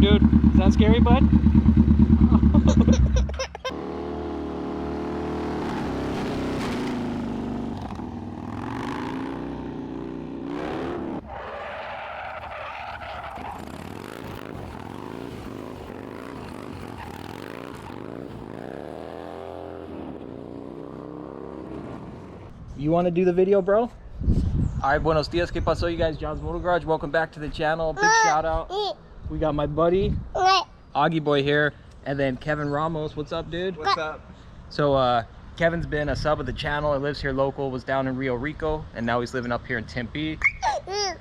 dude, is that scary, bud? You want to do the video, bro? Alright, buenos dias, que paso, you guys? John's Motor Garage. Welcome back to the channel. Big shout out. We got my buddy, Augie Boy here, and then Kevin Ramos. What's up, dude? What's up? So, Kevin's been a sub of the channel and lives here local, was down in Rio Rico, and now he's living up here in Tempe.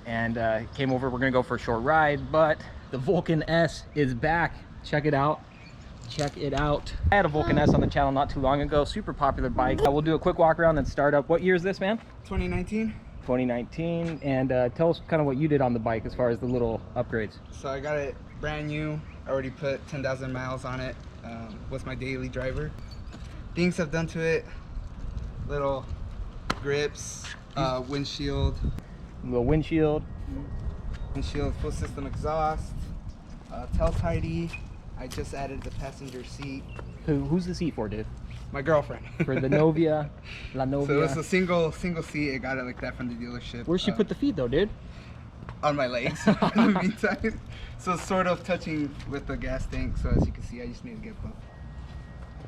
And came over, we're gonna go for a short ride, but the Vulcan S is back. Check it out. Check it out. I had a Vulcan S on the channel not too long ago. Super popular bike. We'll do a quick walk around and start up. What year is this, man? 2019. 2019. And tell us kind of what you did on the bike as far as the little upgrades. So I got it brand new. I already put 10,000 miles on it. Was my daily driver. Things I've done to it: little grips, windshield, Little windshield. full system exhaust, tail tidy. I just added the passenger seat. Who's the seat for, dude? My girlfriend. For the Novia, La Novia. So it's a single seat. I got it like that from the dealership. Where'd she put the feet though, dude? On my legs. In the meantime, so it's sort of touching with the gas tank. So as you can see, I just need to get both.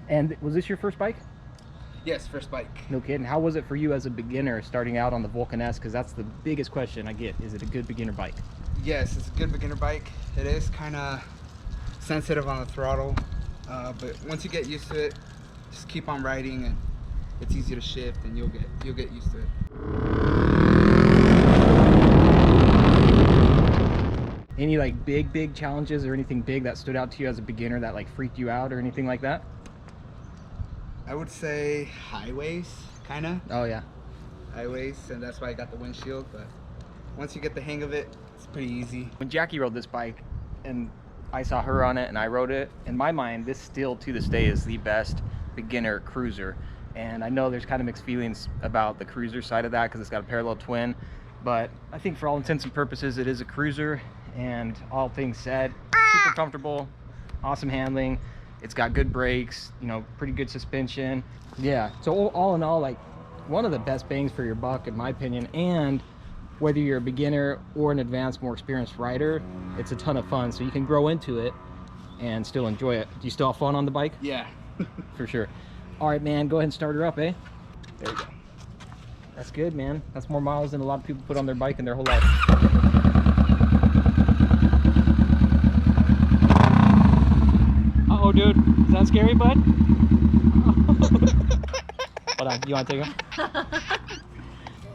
And was this your first bike? Yes, first bike. No kidding. How was it for you as a beginner starting out on the Vulcan S? Because that's the biggest question I get. Is it a good beginner bike? Yes, it's a good beginner bike. It is kind of sensitive on the throttle, but once you get used to it, just keep on riding and it's easy to shift and you'll get used to it. Any like big challenges or anything big that stood out to you as a beginner that like freaked you out or anything like that? I would say highways, kind of. Oh yeah. Highways, and that's why I got the windshield, but once you get the hang of it, it's pretty easy. When Jackie rode this bike and I saw her on it and I rode it, in my mind this still to this day is the best beginner cruiser. And I know there's kind of mixed feelings about the cruiser side of that because it's got a parallel twin, but I think for all intents and purposes it is a cruiser. And all things said, super comfortable, awesome handling, it's got good brakes, you know, pretty good suspension. Yeah, so all in all, like one of the best bangs for your buck in my opinion. And whether you're a beginner or an advanced, more experienced rider, it's a ton of fun. So you can grow into it and still enjoy it. Do you still have fun on the bike? Yeah. For sure. All right, man, go ahead and start her up, eh? There you go. That's good, man. That's more miles than a lot of people put on their bike in their whole life. Uh-oh, dude. Is that scary, bud? Hold on. You want to take him?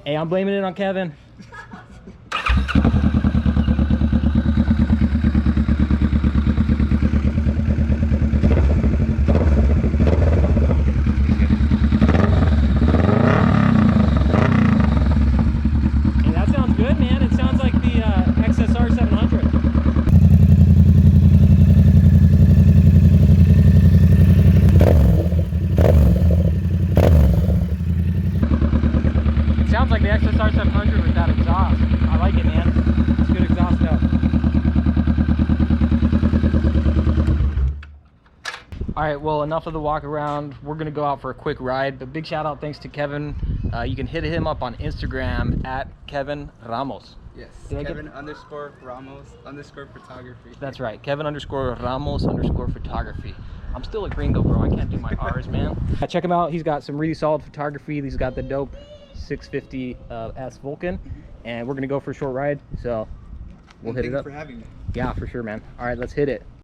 Hey, I'm blaming it on Kevin. Sounds like the XSR 700 with that exhaust. I like it, man. It's good exhaust though. All right, well, enough of the walk around. We're gonna go out for a quick ride, but big shout out thanks to Kevin. You can hit him up on Instagram at Kevin Ramos. Yes, Kevin_Ramos_photography. That's right, Kevin_Ramos_photography. I'm still a gringo, bro. I can't do my R's, man. Check him out. He's got some really solid photography. He's got the dope 650 S Vulcan, and we're gonna go for a short ride. So we'll hit it up. Thank you for having me. Yeah, for sure, man. All right, let's hit it.